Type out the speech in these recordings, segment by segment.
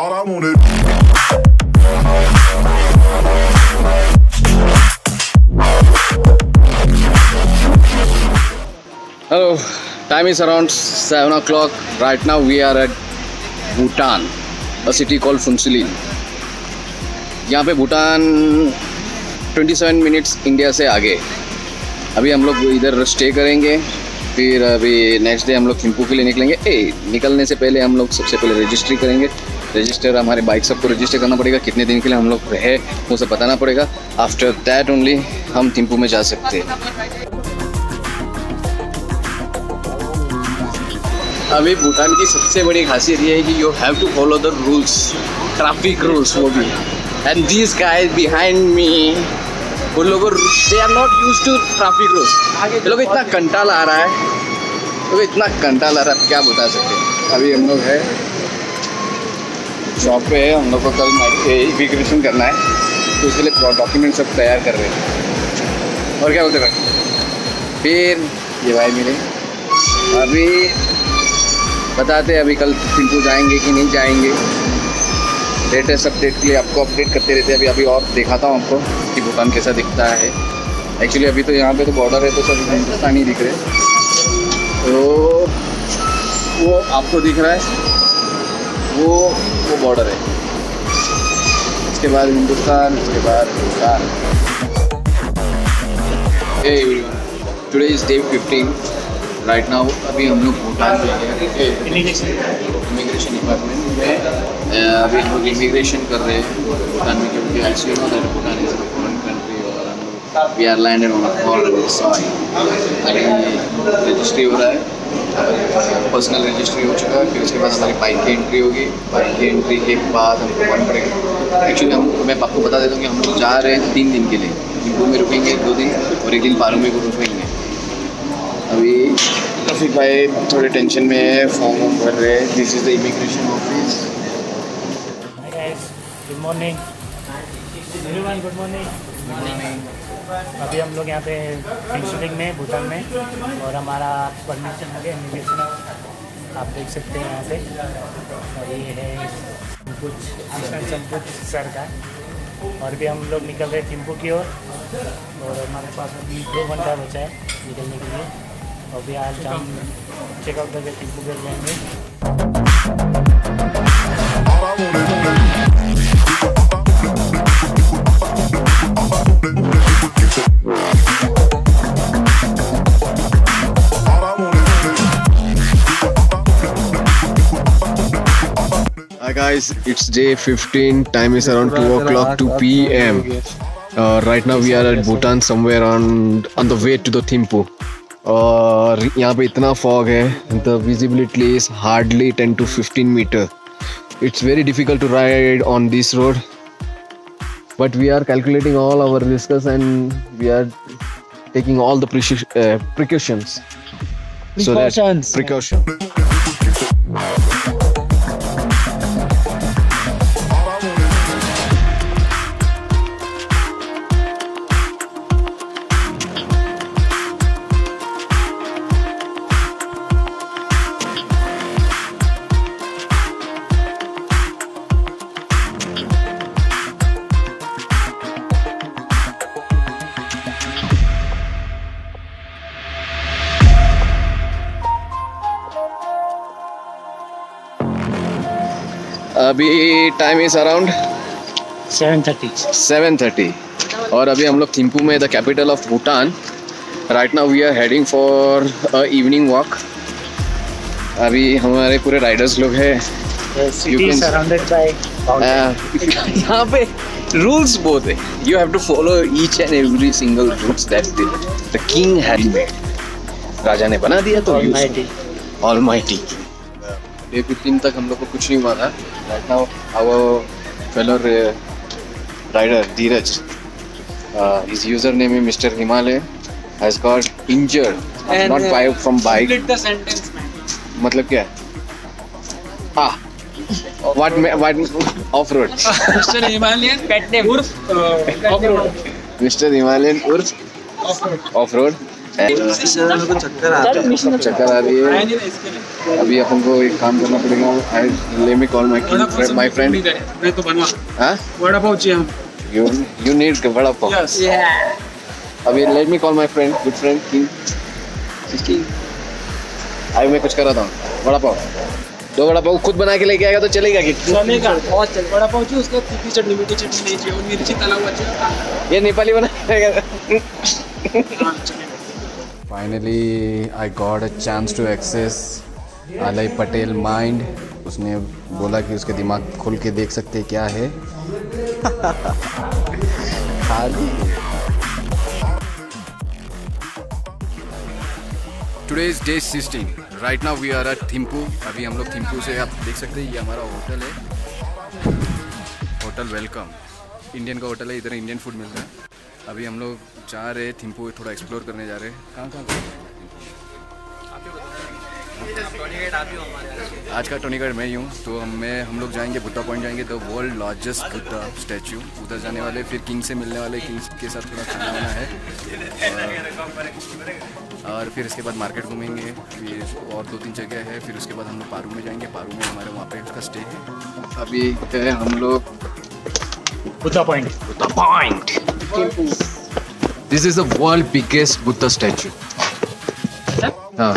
All I wanted. Hello, time is around 7 o'clock. Right now we are at Bhutan, a city called Phuntsholling. यहाँ पे Bhutan 27 minutes India से आगे। अभी हम लोग इधर स्टे करेंगे, फिर अभी नेक्स्ट डे हम लोग थिम्पू के लिए निकलेंगे। निकलने से पहले हम लोग सबसे पहले रजिस्ट्री करेंगे। रजिस्टर हमारे बाइक सबको रजिस्टर करना पड़ेगा, कितने दिन के लिए हम लोग रहे वो सब बताना पड़ेगा। आफ्टर दैट ओनली हम थिम्पू में जा सकते हैं। अभी भूटान की सबसे बड़ी खासियत ये है कि you have to follow the rules, traffic rules वो भी। And this guys behind me, वो लोग they are not used to traffic rules. ये लोग इतना कंटाला आ रहा है, तो इतना कंटाला आ रहा है, क्या बता सकते हैं। अभी हम लोग है शॉप पे है, हम लोग को कल नाइट पे इमिग्रेशन करना है, तो उसके लिए डॉक्यूमेंट सब तैयार कर रहे हैं। और क्या बोलते भाई, फिर ये भाई मेरे अभी बताते हैं अभी कल थिम्पू जाएंगे कि नहीं जाएंगे। लेटेस्ट अपडेट के लिए आपको अपडेट करते रहते हैं। अभी और दिखाता हूँ आपको कि भूटान कैसा दिखता है। एक्चुअली अभी तो यहाँ पे तो बॉर्डर है, तो सब हिंदुस्तानी दिख रहे हैं। तो वो आपको दिख रहा है, वो बॉर्डर है। इसके बाद हिंदुस्तान, इसके बाद Bhutan. Today is day 15 right now. अभी हम लोग भूटान में हैं, इमिग्रेशन डिपार्टमेंट में। अभी हम लोग इमिग्रेशन कर रहे हैं भूटान में, क्योंकि as you know that Bhutan is a foreign country और हम लोग we are landed on a foreign soil. अभी रजिस्ट्री हो रहा है, पर्सनल रजिस्ट्री हो चुका है। फिर उसके बाद हमारी बाइक की एंट्री होगी। बाइक की एंट्री के बाद हमको कौन पड़ेगा। एक्चुअली मैं आपको बता देता हूँ कि हम लोग जा रहे हैं 3 दिन के लिए। थिम्पू में रुकेंगे 2 दिन और 1 दिन पारू में रुकेंगे। अभी रफीक भाई थोड़े टेंशन में है, फॉर्म भर रहे हैं। This is the immigration office. Hi guys, good morning everyone, good morning. अभी हम लोग यहाँ पे फिंशलिंग में भूटान में, और हमारा परमिशन हो गया इमिग्रेशन, आप देख सकते हैं यहाँ पे। और ये है कुछ सर का। और भी हम लोग निकल रहे थिम्पू की ओर, और हमारे पास अभी 2 घंटा बचा है निकलने के लिए। अभी आज हम चेकआउट करके थिम्पू कर लेंगे। Hi guys, it's day 15. Time is around 2 o'clock 2 p.m. Right now we are at Bhutan, somewhere on the way to the Thimphu. और यहाँ पे इतना फॉग है, the visibility is hardly 10 to 15 meter. It's very difficult to ride on this road, but we are calculating all our risks and we are taking all the precautions. So that precaution. अभी time is around 7:30 और अभी हम लोग थिम्पू में, the capital of Bhutan. Right now we are heading for a evening walk. अभी हमारे पूरे Riders लोग हैं। यहाँ पे रूल्स बहुत है, you have to follow each and every single rules that the king has made. राजा ने बना दिया तो ऑलमाइटी। डे 15 तक हम लोग को कुछ नहीं हुआ था। Right now our fellow rider Dheeraj, his username is Mr. Himalay, has got injured, not from bike. Split the sentence, man. मतलब क्या है? What off road? Mr. Himalayan pet name. Urf off road. Mr. Himalayan urf off road. चक्कर आ रही है। अभी अपन को एक काम करना पड़ेगा। Let me call my friend. मैं तो बनवा हाँ वड़ा पाव चाहिए हम यू नीड वड़ा पाव। अभी let me call my friend good friend king. अभी मैं कुछ कर रहा था वड़ा पाव 2 वड़ा पाव खुद बना के लेके आएगा तो चलेगा कि चलेगा बहुत चलेगा वड़ा पाव चाहिए उसके बाद तीखी चटनी मीठी चटनी नहीं चाहिए और मिर्ची तला हुआ चाहिए ये नेपाली बना के आएगा। हाँ चलेगा finally I got a chance to access Alay Patel mind. उसने बोला कि उसके दिमाग खोल के देख सकते क्या है। खाली today is day 16 right now we are at Thimphu. अभी हम लोग थिम्पू से आप देख सकते हैं ये हमारा होटल है। होटल वेलकम इंडियन का होटल है। इधर इंडियन फूड मिलता है। अभी हम लोग जा रहे हैं थिम्पू थोड़ा एक्सप्लोर करने जा रहे हैं। कहाँ आज का टोनीगढ़ मैं ही हूँ। तो हम लोग जाएंगे बुद्धा पॉइंट जाएंगे the world largest Buddha statue. उधर जाने वाले फिर किंग से मिलने वाले किंग के साथ थोड़ा खाना वाना है और फिर इसके बाद मार्केट घूमेंगे। फिर और 2-3 जगह है। फिर उसके बाद हम लोग पारू में जाएंगे। पारू में हमारे वहाँ पे उसका स्टे है। अभी है हम लोग Buddha point. This is the world biggest Buddha statue. हाँ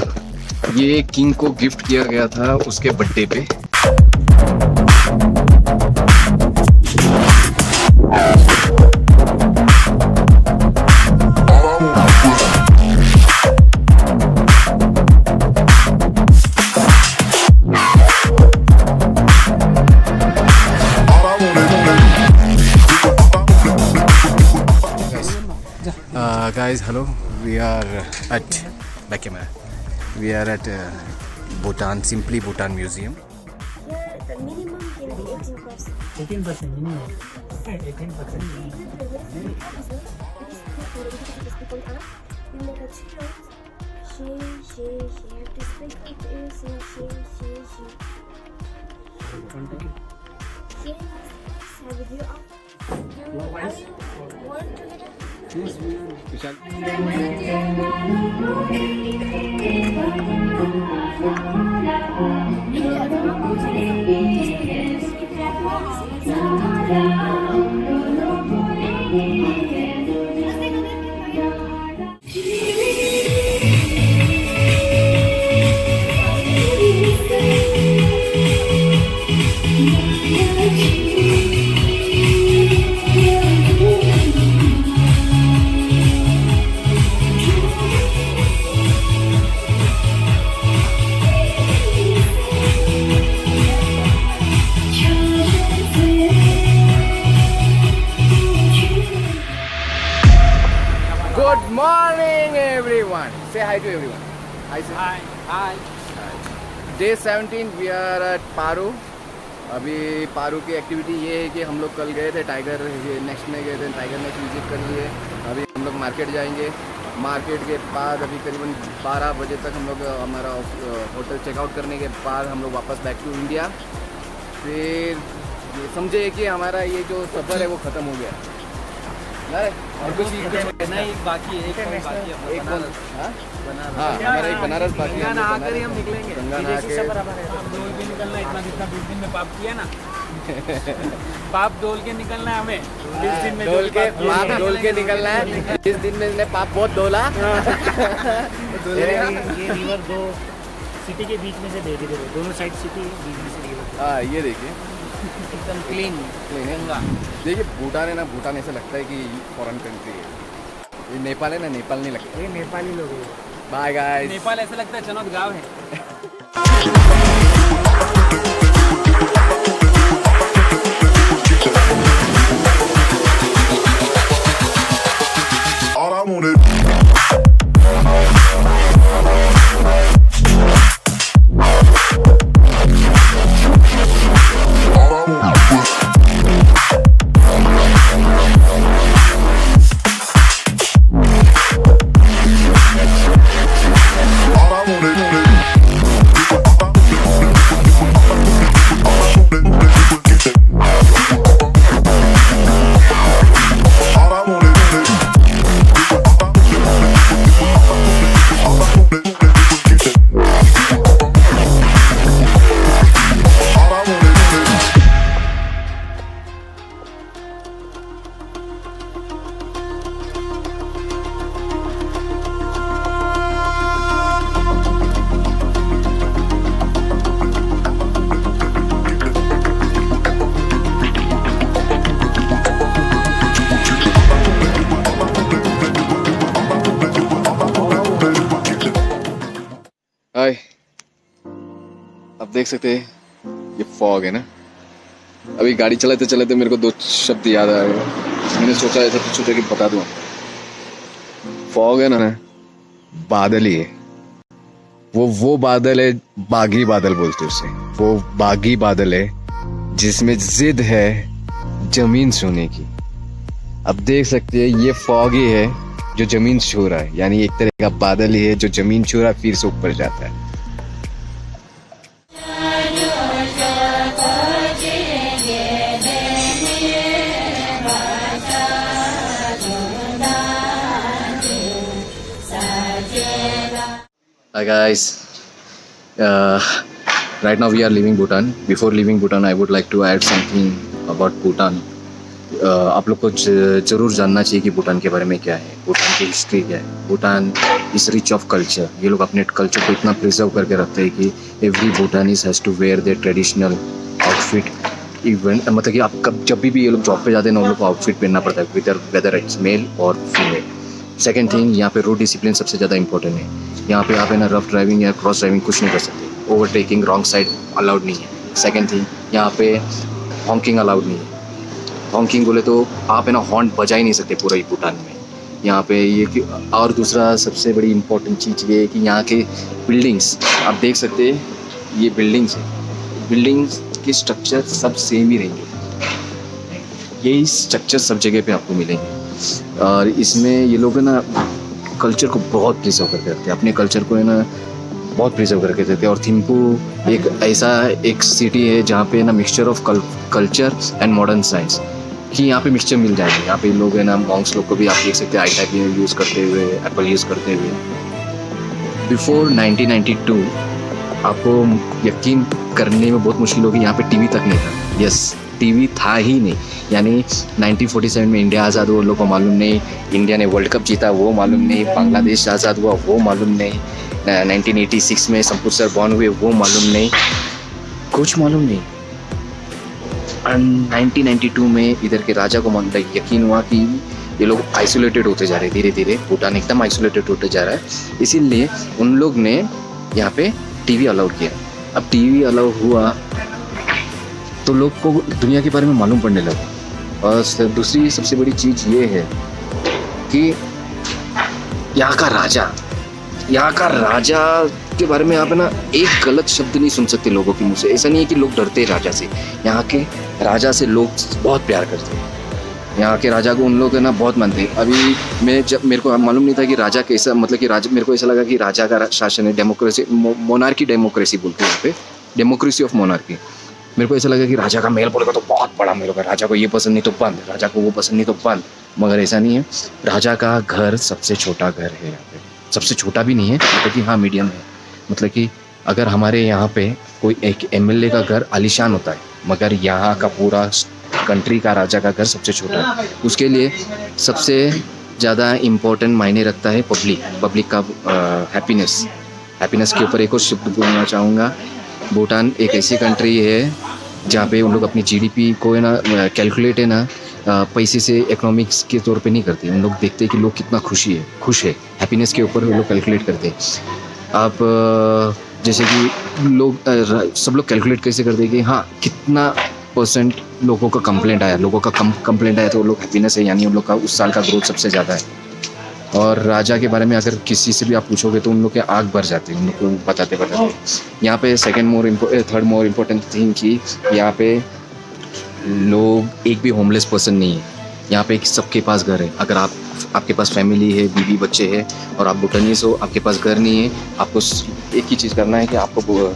ये किंग को गिफ्ट किया गया था उसके बर्थडे पे। Guys, hello. We are at back camera. We are at Bhutan, Simply Bhutan Museum. Yeah, the minimum can be 18%. 18% minimum. 18%. You make a child. She. You have to speak up ears and she. She has with you up. You want to get Good morning, everyone. Say hi to everyone. Hi, sir. Hi Day 17 we are at Paru. अभी पारू की activity ये है कि हम लोग कल गए थे टाइगर नेक्स्ट में गए थे। टाइगर नेक्स्ट विजिट कर लिए। अभी हम लोग मार्केट जाएंगे। मार्केट के बाद अभी करीबन 12 बजे तक हम लोग हमारा होटल चेकआउट करने के बाद हम लोग वापस बैक टू इंडिया। फिर ये समझे कि हमारा ये जो सफ़र है वो ख़त्म हो गया। और कुछ नहीं बाकी है एक बाकी है एक बनारस हाँ हमारा एक बनारस बाकी है। गंगा नहा कर ही हम निकलेंगे गंगा नहा के डोल के निकलना है। इतना जितना 20 दिन में पाप किया ना पाप डोल के निकलना है हमें 20 दिन में डोल के पाप डोल के निकलना है। 20 दिन में इसने पाप बहुत डोला। ये रिवर 2 सिटी के बीच में से बह रही है। दोनों साइड सिटी बीच में से रिवर। हाँ ये देखिए एकदम क्लीन गंगा। देखिए भूटान है ना। भूटान ऐसा लगता है कि फॉरेन कंट्री है। ये नेपाल है ना। नेपाल नहीं लगता। ये नेपाली लोग हैं। Bye guys. नेपाल ऐसा लगता है चनौत गाँव है। All I wanted. All I wanted. देख सकते हैं ये फॉग है ना। अभी गाड़ी चलाते चलाते मेरे को 2 शब्द याद आ गए, मैंने सोचा ऐसा कुछ सोचा कि बता दूँ। फॉग है ना, बादल ही है वो बादल है, बागी बादल बोलते उसे। वो बागी बादल है जिसमें जिद है जमीन छूने की। अब देख सकते हैं ये फॉग ही है जो जमीन छू रहा है, यानी एक तरह का बादल ही है जो जमीन छू रहा है फिर से ऊपर जाता है। Hi guys, right now we are leaving Bhutan. Before leaving Bhutan, I would like to add something about Bhutan. आप लोग को ज़रूर जानना चाहिए कि भूटान के बारे में क्या है, भूटान की हिस्ट्री क्या है। Bhutan is rich of culture. ये लोग अपने कल्चर को इतना प्रिजर्व करके रखते हैं कि every Bhutanese has to wear their traditional outfit. Even मतलब कि आप जब भी ये लोग जॉब पे जाते हैं ना, उन लोग को आउटफिट पहनना पड़ता है, वेदर इट्स मेल और फीमेल। सेकेंड थिंग, यहाँ पे रोड डिसिप्लिन सबसे ज़्यादा इंपॉर्टेंट है। यहाँ पे आप है ना रफ ड्राइविंग या क्रॉस ड्राइविंग कुछ नहीं कर सकते। ओवरटेकिंग रॉन्ग साइड अलाउड नहीं है। सेकेंड थिंग, यहाँ पे हॉन्किंग अलाउड नहीं है। हॉन्किंग बोले तो आप है ना हॉर्न बजा ही नहीं सकते पूरा ही भूटान में यहाँ पे ये कि। और दूसरा सबसे बड़ी इम्पोर्टेंट चीज़ ये है कि यहाँ के बिल्डिंग्स आप देख सकते हैं, ये बिल्डिंग्स है, बिल्डिंग्स के स्ट्रक्चर सब सेम ही रहेंगे। यही स्ट्रक्चर सब जगह पे आपको मिलेंगे। और इसमें ये लोग है ना कल्चर को बहुत प्रिजर्व करके रखते हैं, अपने कल्चर को है ना बहुत प्रिजर्व करके रखते हैं। और थिम्पू एक ऐसा एक सिटी है जहाँ पे ना mixture of culture and modern science कि यहाँ पे मिक्सचर मिल जाएंगे। यहाँ पे लोग है ना मॉन्क्स लोग को भी आप देख सकते हैं आई टाइप यूज़ करते हुए, एप्पल यूज़ करते हुए। बिफोर 1992 आपको यकीन करने में बहुत मुश्किल होगी, यहाँ पे टीवी तक नहीं था। यस, टीवी था ही नहीं। यानी 1947 में इंडिया आज़ाद हुआ, लोगों को मालूम नहीं। इंडिया ने वर्ल्ड कप जीता वो मालूम नहीं। बांग्लादेश आज़ाद हुआ वो मालूम नहीं। 1986 में संपूर्ण सर बॉर्न हुए वो मालूम नहीं, कुछ मालूम नहीं। 1992 में इधर के राजा को यकीन हुआ कि ये लोग आइसोलेटेड होते जा रहे, धीरे धीरे भूटान एकदम आइसोलेटेड होते जा रहा है। इसीलिए उन लोग ने यहाँ पे टीवी अलाउ किया। अब टीवी अलाउ हुआ तो लोग को दुनिया के बारे में मालूम पड़ने लगा। और दूसरी सबसे बड़ी चीज़ ये है कि यहाँ का राजा के बारे में आप है ना एक गलत शब्द नहीं सुन सकते लोगों के मुँह से। ऐसा नहीं है कि लोग डरते हैं राजा से, यहाँ के राजा से लोग बहुत प्यार करते हैं। यहाँ के राजा को उन लोग है ना बहुत मानते हैं। अभी मेरे को मालूम नहीं था कि राजा कैसा, मतलब कि राजा, मेरे को ऐसा लगा कि राजा का शासन है, डेमोक्रेसी, मोनार्की डेमोक्रेसी बोलते हैं यहाँ पे, डेमोक्रेसी ऑफ मोनार्की। मेरे को ऐसा लगा कि राजा का महल बोलेगा तो बहुत बड़ा महल होगा, राजा को ये पसंद नहीं तो बंद, राजा को वो पसंद नहीं तो बंद। मगर ऐसा नहीं है, राजा का घर सबसे छोटा घर है यहाँ पे। सबसे छोटा भी नहीं है, मतलब कि हाँ मीडियम है। मतलब कि अगर हमारे यहाँ पे कोई एक एमएलए का घर आलीशान होता है, मगर यहाँ का पूरा कंट्री का राजा का घर सबसे छोटा है। उसके लिए सबसे ज़्यादा इम्पोर्टेंट मायने रखता है पब्लिक का हैप्पीनेस के ऊपर एक और शब्द बोलना चाहूँगा। भूटान एक ऐसी कंट्री है जहाँ पे उन लोग अपनी जीडीपी को है ना कैलकुलेट है ना पैसे से, इकोनॉमिक्स के तौर पे नहीं करते। उन लोग देखते हैं कि लोग कितना खुश है, हैप्पीनेस के ऊपर वो लोग कैलकुलेट करते हैं। आप जैसे कि लोग सब लोग कैलकुलेट कैसे करते हैं कि हाँ कितना % लोगों का कंप्लेंट आया, तो वो लोग हैप्पीनेस है, यानी उन लोग का उस साल का ग्रोथ सबसे ज़्यादा है। और राजा के बारे में अगर किसी से भी आप पूछोगे तो उन लोग के आँख भर जाते हैं, उन लोग को बताते। यहाँ पे थर्ड मोर इम्पोर्टेंट थिंग कि यहाँ पे लोग एक भी होमलेस पर्सन नहीं है। यहाँ पे सबके पास घर है। अगर आपके पास फैमिली है, बीवी बच्चे हैं और आप भूटानीज हो, आपके पास घर नहीं है, आपको एक ही चीज़ करना है कि आपको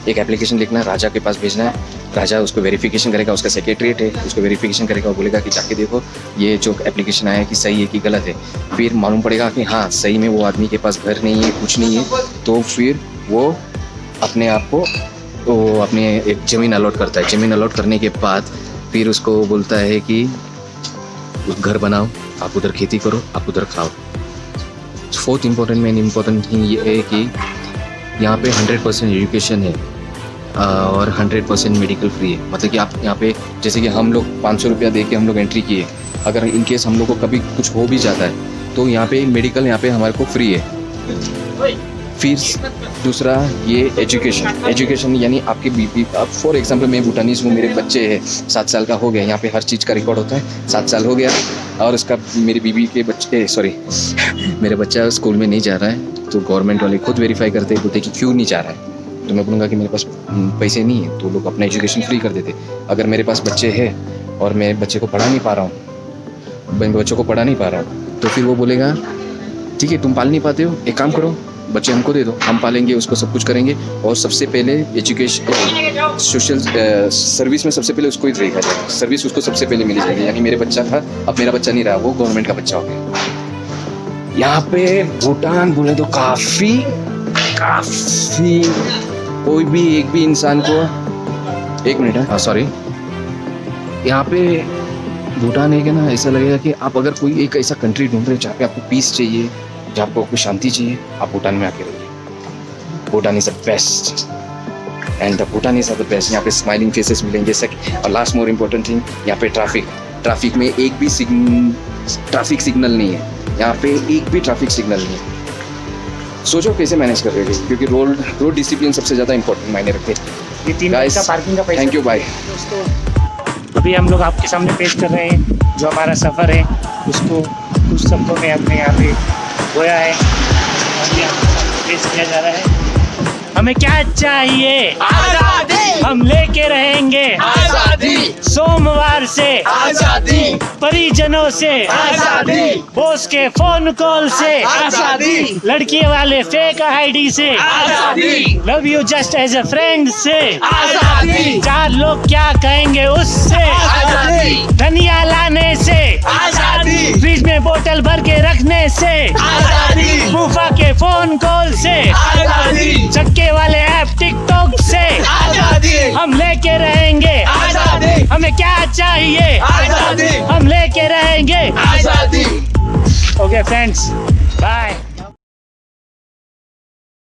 एक एप्लीकेशन लिखना है, राजा के पास भेजना है। राजा उसको वेरिफिकेशन करेगा, उसका सेक्रेटरीट है, उसको वेरिफिकेशन करेगा और बोलेगा कि जाके देखो ये जो एप्लीकेशन आया है कि सही है कि गलत है। फिर मालूम पड़ेगा कि हाँ सही में वो आदमी के पास घर नहीं है, कुछ नहीं है, तो फिर वो अपने आप को वो अपने एक ज़मीन अलॉट करता है। ज़मीन अलॉट करने के बाद फिर उसको बोलता है कि उस घर बनाओ, आप उधर खेती करो, आप उधर खाओ। फोर्थ मेन इम्पोर्टेंट थिंग ये है कि यहाँ पे 100% एजुकेशन है और 100% मेडिकल फ्री है। मतलब कि आप यहाँ पे जैसे कि हम लोग 500 रुपया दे के हम लोग एंट्री किए, अगर इन केस हम लोग को कभी कुछ हो भी जाता है तो यहाँ पे मेडिकल यहाँ पे हमारे को फ्री है। फिर दूसरा ये एजुकेशन यानी आपके बीबी, अब फॉर एग्जांपल मैं भूटानीज हूँ, मेरे बच्चे हैं 7 साल का हो गया, यहाँ पे हर चीज़ का रिकॉर्ड होता है, 7 साल हो गया और उसका मेरी बीबी के बच्चे मेरे बच्चा स्कूल में नहीं जा रहा है, तो गवर्नमेंट वाले खुद वेरीफाई करते हैं, बोलते कि क्यों नहीं जा रहा है, तो मैं बोलूँगा कि मेरे पास पैसे नहीं है, तो लोग अपना एजुकेशन फ्री कर देते। अगर मेरे पास बच्चे हैं और मैं बच्चे को पढ़ा नहीं पा रहा हूँ, मैं बच्चों को पढ़ा नहीं पा रहा हूँ, तो फिर वो बोलेगा ठीक है तुम पाल नहीं पाते हो, एक काम करो बच्चे हमको दे दो, हम पालेंगे उसको, सब कुछ करेंगे। और सबसे पहले एजुकेशन सोशल सर्विस में सबसे पहले उसको ही देखा जाएगा, सर्विस उसको सबसे पहले मिली जाएगी। यानी मेरे बच्चा था, अब मेरा बच्चा नहीं रहा, वो गवर्नमेंट का बच्चा हो गया। यहाँ पे भूटान बोले तो काफ़ी कोई भी एक भी इंसान को, एक मिनट है, हाँ सॉरी, यहाँ पे भूटान है क्या ना, ऐसा लगेगा कि आप अगर कोई एक ऐसा कंट्री ढूंढ रहे हो जहाँ पे आपको पीस चाहिए, जहाँ आपको कोई शांति चाहिए, आप भूटान में आके रहिए। Bhutan is the best and the Bhutanese are the best. यहाँ पे स्माइलिंग फेसेस मिलेंगे। और लास्ट मोर इम्पोर्टेंट थिंग, यहाँ पे ट्रैफिक में एक भी ट्रैफिक सिग्नल नहीं है, यहाँ पे एक भी ट्रैफिक सिग्नल नहीं है। सोचो कैसे मैनेज कर रहे हो, क्योंकि रोड डिसिप्लिन सबसे ज़्यादा इंपॉर्टेंट मायने रखते हैं। ये 3 मिनट का पार्किंग का पैसा। Thank you, bye. अभी हम लोग आपके सामने पेश कर रहे हैं जो हमारा सफ़र है, उसको कुछ शब्दों में अपने यहाँ पे बोया है और ये आपके सामने पेश किया जा रहा है। हमें क्या चाहिए? आजादी। हम लेके रहेंगे आजादी। सोमवार से आजादी। परिजनों से आजादी। बॉस के फोन कॉल से आजादी। लड़की वाले फेक आईडी से आजादी। Love you just as a friend से आजादी। 4 लोग क्या कहेंगे उससे आजादी। धनिया लाने से आजादी। फ्रिज में बोतल भर के रखने से आजादी। फूफा के फोन कॉल से आजादी। चक्के वाले ऐप टिकटॉक से आजादी। हम लेके रहेंगे आजादी। हमें क्या चाहिए? आजादी। हम लेके रहेंगे आजादी। Okay friends, bye.